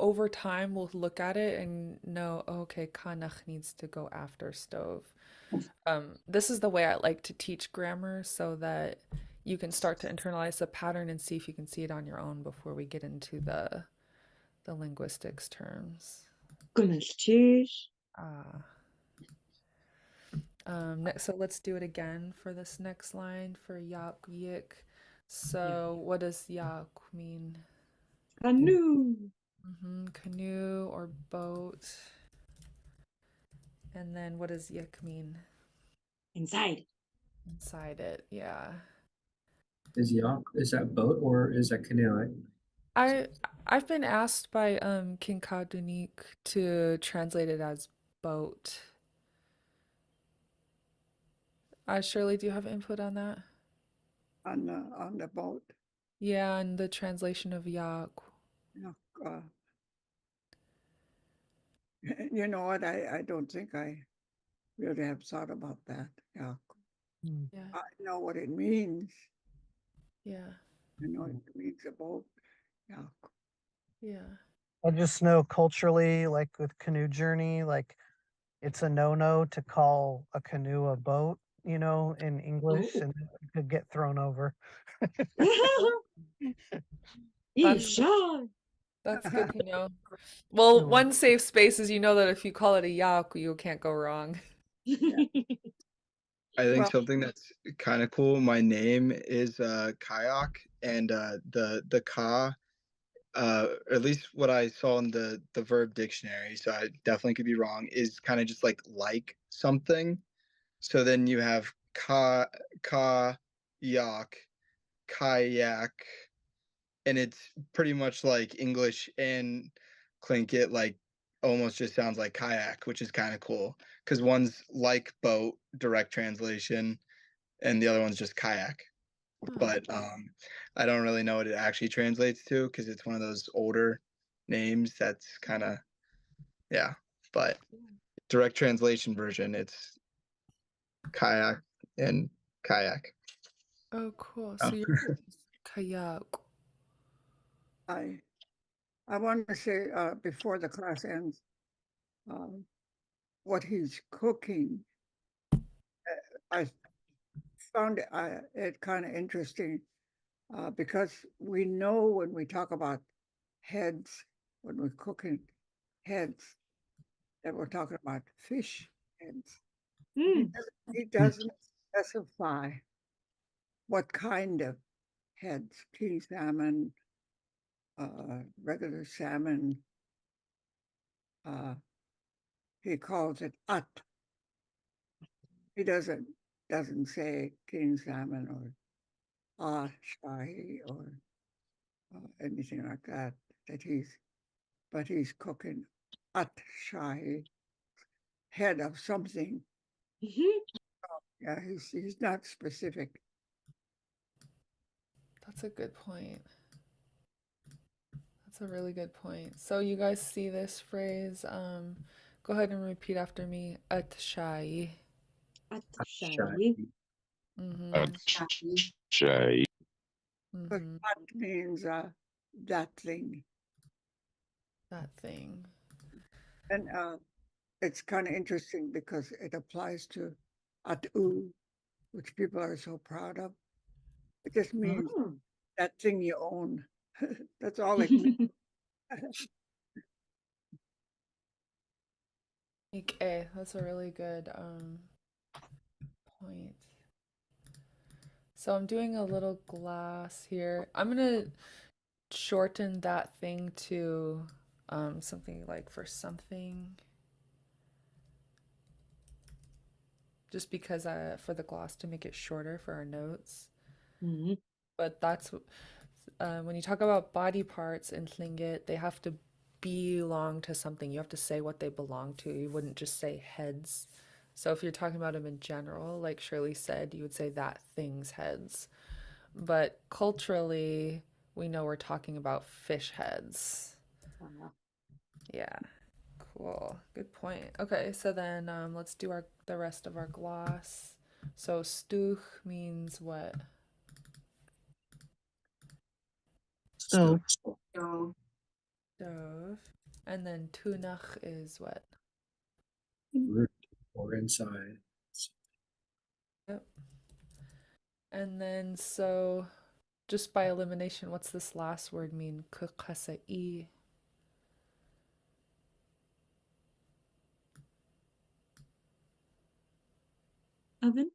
Speaker 1: over time we'll look at it and know, oh, okay, kanach needs to go after stove. This is the way I like to teach grammar so that you can start to internalize the pattern and see if you can see it on your own before we get into the linguistics terms. Ah. Next, so let's do it again for this next line for yak yik. So what does yak mean?
Speaker 10: Canoe.
Speaker 1: Canoe or boat. And then what does yik mean?
Speaker 10: Inside.
Speaker 1: Inside it, yeah.
Speaker 3: is that boat or is that canoe?
Speaker 1: I've been asked by Kinkadunik to translate it as boat. Shirley, do you have input on that?
Speaker 2: On the boat.
Speaker 1: Yeah, and the translation of yak.
Speaker 2: Yeah, you know what? I don't think I really have thought about that. Yeah.
Speaker 1: Yeah,
Speaker 2: I know what it means.
Speaker 1: yeah,
Speaker 2: I know it means a boat. Yeah.
Speaker 1: yeah.
Speaker 4: I just know culturally, like with canoe journey, like it's a no-no to call a canoe a boat, in English, and you could get thrown over.
Speaker 1: That's
Speaker 10: Isha.
Speaker 1: that's good to know. Well,
Speaker 4: You're welcome.
Speaker 1: one safe space is you know that if you call it a yak, you can't go wrong.
Speaker 11: I think
Speaker 2: Well,
Speaker 11: something that's kind of cool. My name is Kayak, and the ka, at least what I saw in the verb dictionary, so I definitely could be wrong, is kind of just like something. So then you have yak, kayak, and it's pretty much like English and Tlingit, like almost just sounds like kayak, which is kind of cool because one's like boat, direct translation, and the other one's just kayak. But I don't really know what it actually translates to because it's one of those older names that's kind of, yeah. But direct translation version, it's kayak and kayak.
Speaker 1: Oh, cool.
Speaker 11: Oh.
Speaker 1: So you're kayak.
Speaker 2: I want to say before the class ends, what he's cooking. I found it kind of interesting because we know when we talk about heads, when we're cooking heads, that we're talking about fish heads. He doesn't specify what kind of heads, king salmon, regular salmon, he calls it at. He doesn't say king salmon or shahi or anything like that. But he's cooking at shahi, head of something. Yeah, he's not specific.
Speaker 1: That's a good point. That's a really good point. So you guys see this phrase? Go ahead and repeat after me. Atshai.
Speaker 10: Atshayi.
Speaker 5: Shahi.
Speaker 7: Shay.
Speaker 2: But
Speaker 1: Mm-hmm.
Speaker 2: at means that thing.
Speaker 1: That thing.
Speaker 2: And it's kind of interesting because it applies to atu, which people are so proud of. It just means
Speaker 10: Oh.
Speaker 2: that thing you own. That's all it means.
Speaker 1: That's a really good point. So I'm doing a little glass here. I'm gonna shorten that thing to something like for something. Just because for the gloss to make it shorter for our notes.
Speaker 10: Mhm.
Speaker 1: But that's when you talk about body parts in Tlingit, they have to belong to something. You have to say what they belong to. You wouldn't just say heads. So if you're talking about them in general, like Shirley said, you would say that thing's heads. But culturally, we know we're talking about fish heads. Yeah. Cool. Good point. Okay, so then let's do the rest of our gloss. So stuch means what?
Speaker 4: So
Speaker 5: So
Speaker 1: Stove. And then tunach is what?
Speaker 3: Root or inside.
Speaker 1: Yep. And then so just by elimination, what's this last word mean? Kukasai.
Speaker 10: Oven.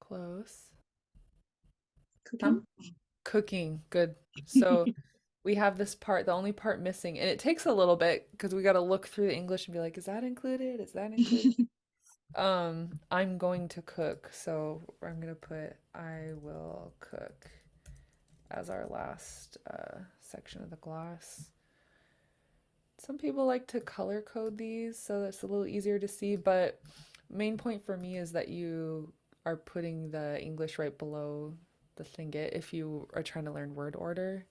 Speaker 1: Close.
Speaker 10: Cooking.
Speaker 1: Cooking. Good. So we have this part, the only part missing, and it takes a little bit because we got to look through the English and be like, is that included? Is that included? I'm going to cook, so I'm gonna put I will cook as our last section of the gloss. Some people like to color code these so that's a little easier to see, but main point for me is that you are putting the English right below the Tlingit if you are trying to learn word order.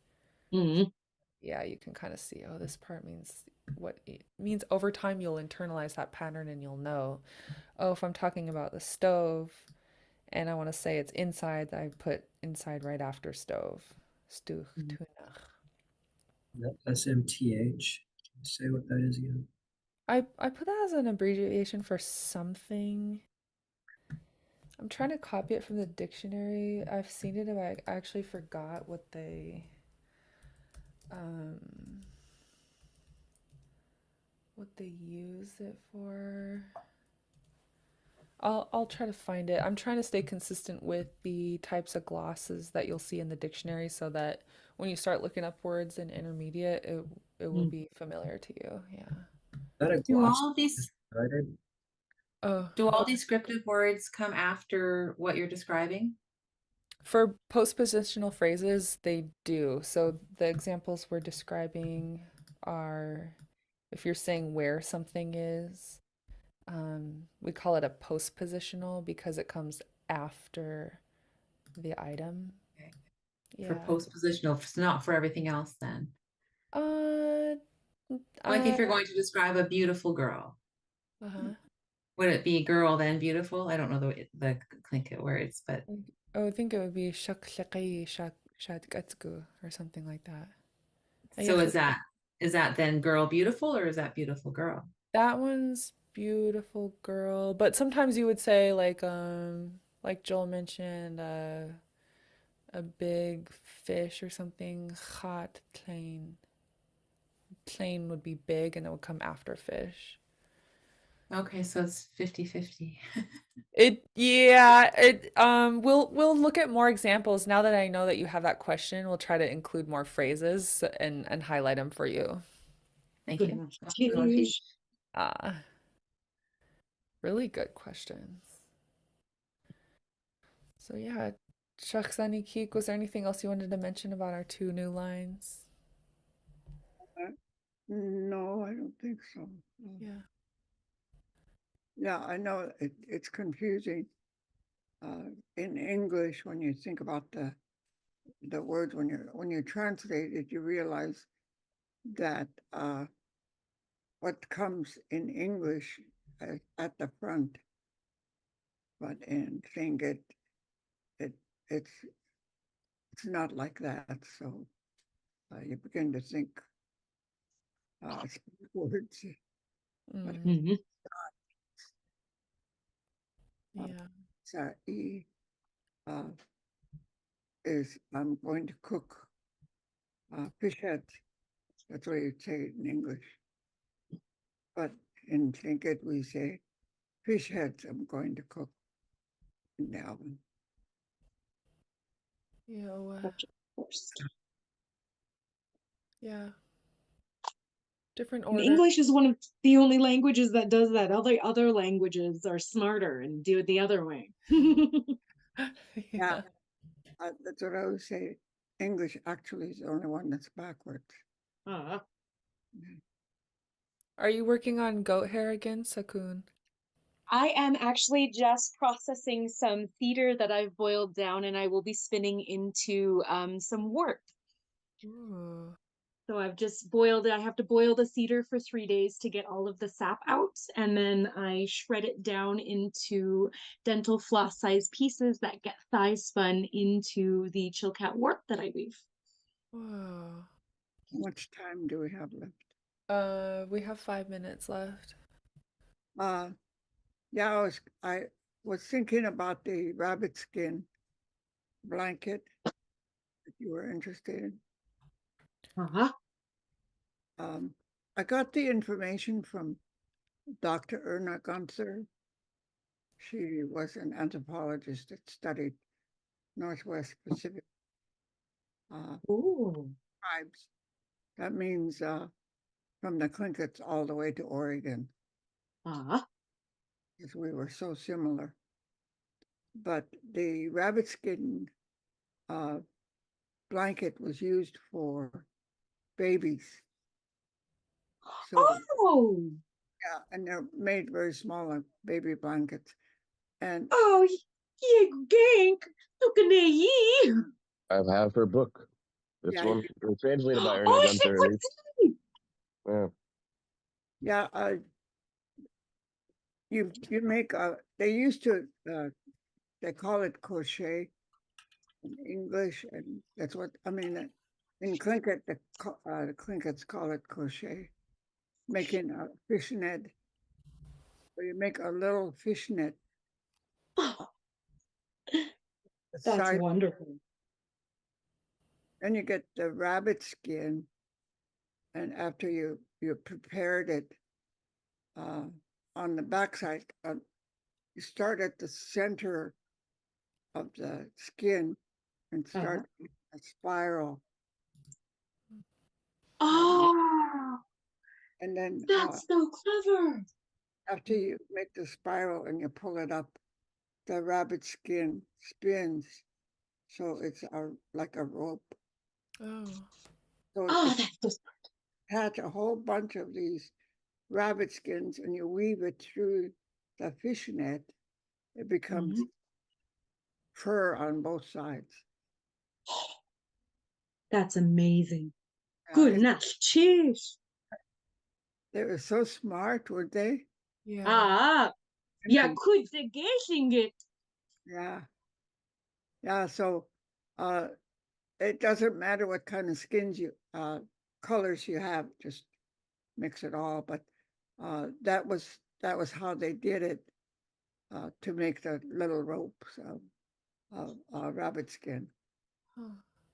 Speaker 10: Mhm.
Speaker 1: Yeah, you can kind of see, oh, this part means what it means. Over time, you'll internalize that pattern and you'll know, oh, if I'm talking about the stove and I want to say it's inside, I put inside right after stove. Stuch, tunach.
Speaker 3: That SMTH. Say what that is again.
Speaker 1: I put that as an abbreviation for something. I'm trying to copy it from the dictionary. I've seen it, but I actually forgot what they um use it for. I'll try to find it. I'm trying to stay consistent with the types of glosses that you'll see in the dictionary so that when you start looking up words in intermediate, it will be familiar to you. Yeah.
Speaker 3: That a
Speaker 5: do
Speaker 3: gloss
Speaker 5: all these
Speaker 3: writer?
Speaker 1: Oh,
Speaker 5: do all descriptive words come after what you're describing?
Speaker 1: for postpositional phrases, they do. So the examples we're describing are if you're saying where something is, we call it a postpositional because it comes after the item.
Speaker 5: Okay. For
Speaker 1: Yeah.
Speaker 5: postpositional, it's not for everything else then.
Speaker 1: Uh,
Speaker 5: Like if you're going to describe a beautiful girl,
Speaker 1: uh-huh.
Speaker 5: would it be girl then beautiful? I don't know the Tlingit words, but
Speaker 1: I think it would be shak shaqai shak shadgatsgu or something like that.
Speaker 5: so is that then girl beautiful or is that beautiful girl?
Speaker 1: That one's beautiful girl, but sometimes you would say like Joel mentioned, a big fish or something. Hot plain. Plain would be big and it would come after fish.
Speaker 5: Okay, so it's 50-50.
Speaker 1: We'll look at more examples. Now that I know that you have that question, we'll try to include more phrases and highlight them for you.
Speaker 5: Thank
Speaker 10: Good
Speaker 5: you.
Speaker 10: enough.
Speaker 1: Uh, really good questions. So yeah, Shakhsani Keek, was there anything else you wanted to mention about our 2 new lines?
Speaker 2: No, I don't think so. No.
Speaker 1: Yeah.
Speaker 2: Yeah, I know it's confusing. In English, when you think about the words, when you translate it, you realize that what comes in English at the front, but in Tlingit, it's not like that. So you begin to think words. But
Speaker 1: Mm, yeah.
Speaker 2: Sa'i is I'm going to cook fish heads. That's what you say it in English. But in Tlingit, we say fish heads I'm going to cook in the oven.
Speaker 1: Yeah. Yeah. Different
Speaker 10: And
Speaker 1: order.
Speaker 10: English is one of the only languages that does that. Other languages are smarter and do it the other way.
Speaker 2: Yeah. That's what I would say. English actually is the only one that's backwards.
Speaker 10: Ah.
Speaker 1: Are you working on goat hair again, Sakun?
Speaker 12: I am actually just processing some cedar that I've boiled down, and I will be spinning into some wort.
Speaker 1: Ooh.
Speaker 12: So I've just boiled it. I have to boil the cedar for 3 days to get all of the sap out, and then I shred it down into dental floss size pieces that get thigh spun into the chilkat wort that I weave.
Speaker 1: Whoa.
Speaker 2: How much time do we have left?
Speaker 1: We have 5 minutes left.
Speaker 2: Yeah, I was thinking about the rabbit skin blanket that you were interested in. I got the information from Dr. Erna Gunther. She was an anthropologist that studied Northwest Pacific tribes. That means from the Tlinkits all the way to Oregon. Because we were so similar. But the rabbit skin blanket was used for babies. So, yeah, and they're made very small, like baby blankets. And
Speaker 7: I have her book. This
Speaker 2: yeah,
Speaker 7: one, it was translated by Erna Gunther. Yeah.
Speaker 2: Yeah, you make they used to they call it crochet in English, and that's what I mean. In Tlingit, the Tlingits call it crochet, making a fishnet. So you make a little fishnet.
Speaker 10: That's wonderful.
Speaker 2: Then you get the rabbit skin, and after you prepared it on the backside, you start at the center of the skin and start a spiral. And then
Speaker 10: That's so clever.
Speaker 2: after you make the spiral and you pull it up, the rabbit skin spins, so it's like a rope. So
Speaker 10: that's so smart.
Speaker 2: Attach a whole bunch of these rabbit skins and you weave it through the fishnet. It becomes fur on both sides.
Speaker 10: That's amazing. Good enough. Cheers.
Speaker 2: They were so smart, weren't they?
Speaker 10: Yeah, good guessing it.
Speaker 2: Yeah, so it doesn't matter what kind of skins colors you have, just mix it all. But that was how they did it to make the little ropes of rabbit skin.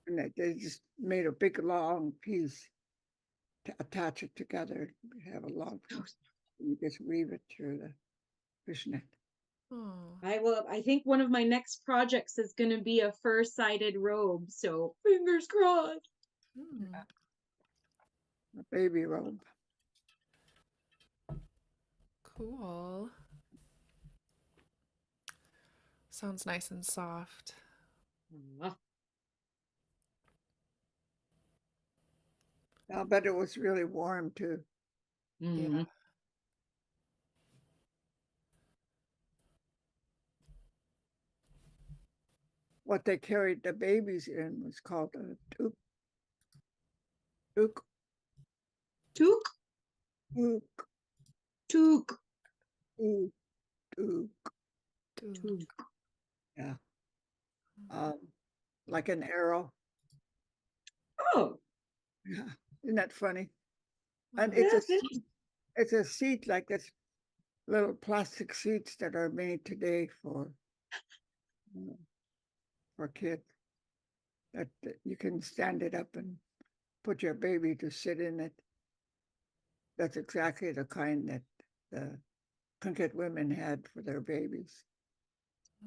Speaker 2: And they just made a big long piece to attach it together. Have a long piece. You just weave it through the fishnet.
Speaker 1: Oh.
Speaker 10: I think one of my next projects is going to be a fur-sided robe. So fingers crossed.
Speaker 1: Hmm.
Speaker 2: A baby robe.
Speaker 1: Cool. Sounds nice and soft.
Speaker 2: I'll bet it was really warm too.
Speaker 1: Yeah.
Speaker 2: What they carried the babies in was called a toque. Toque.
Speaker 10: Toque.
Speaker 2: Toque.
Speaker 10: Toque.
Speaker 2: Toque.
Speaker 10: Toque.
Speaker 2: Yeah. Like an arrow.
Speaker 10: Oh.
Speaker 2: Yeah. Isn't that funny?
Speaker 1: Wow.
Speaker 2: And it's a seat like this little plastic seats that are made today for kids. That you can stand it up and put your baby to sit in it. That's exactly the kind that the Tlingit women had for their babies.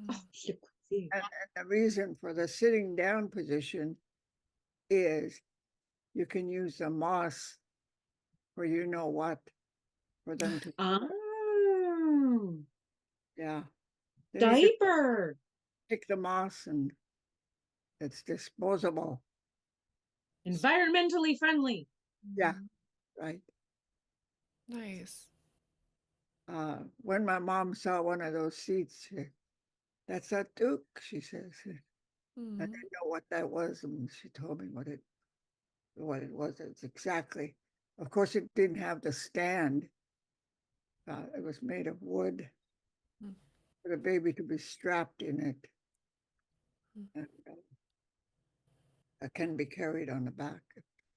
Speaker 2: And the reason for the sitting down position is you can use the moss for you know what for them to.
Speaker 10: Oh.
Speaker 2: Yeah.
Speaker 10: Diaper.
Speaker 2: Pick the moss and it's disposable.
Speaker 10: Environmentally friendly.
Speaker 2: Yeah, right.
Speaker 1: Nice.
Speaker 2: When my mom saw one of those seats, that's a toque, she says. I didn't know what that was, and she told me what it was. It's exactly. Of course, it didn't have the stand. It was made of wood for the baby to be strapped in it, and it can be carried on the back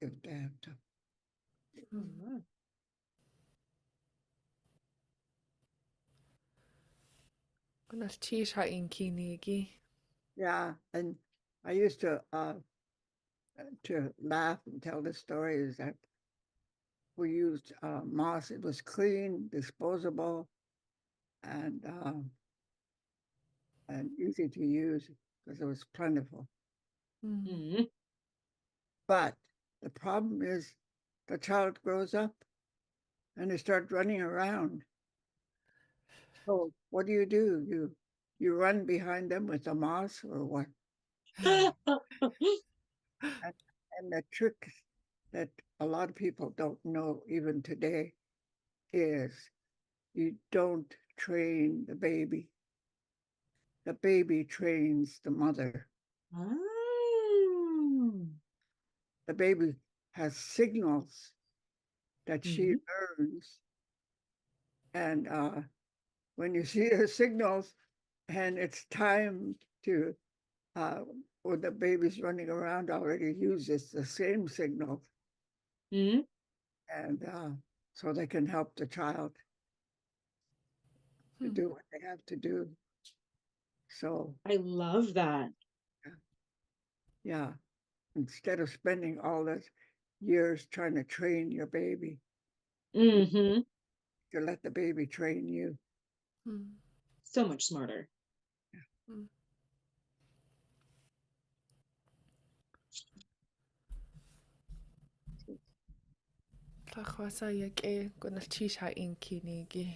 Speaker 2: if they have to. Yeah, and I used to laugh and tell the story is that we used moss. It was clean, disposable, and easy to use because it was plentiful. But the problem is the child grows up and they start running around. So what do? You run behind them with the moss or what? And the trick that a lot of people don't know even today is you don't train the baby. The baby trains the mother. The baby has signals that she learns. And when you see the signals and it's time to, or the baby's running around already uses the same signal. And so they can help the child to do what they have to do. So
Speaker 10: I love that.
Speaker 2: yeah, instead of spending all those years trying to train your baby, to let the baby train you.
Speaker 10: So much smarter.
Speaker 1: Tlachwasa yake gonna teach how inky nigi.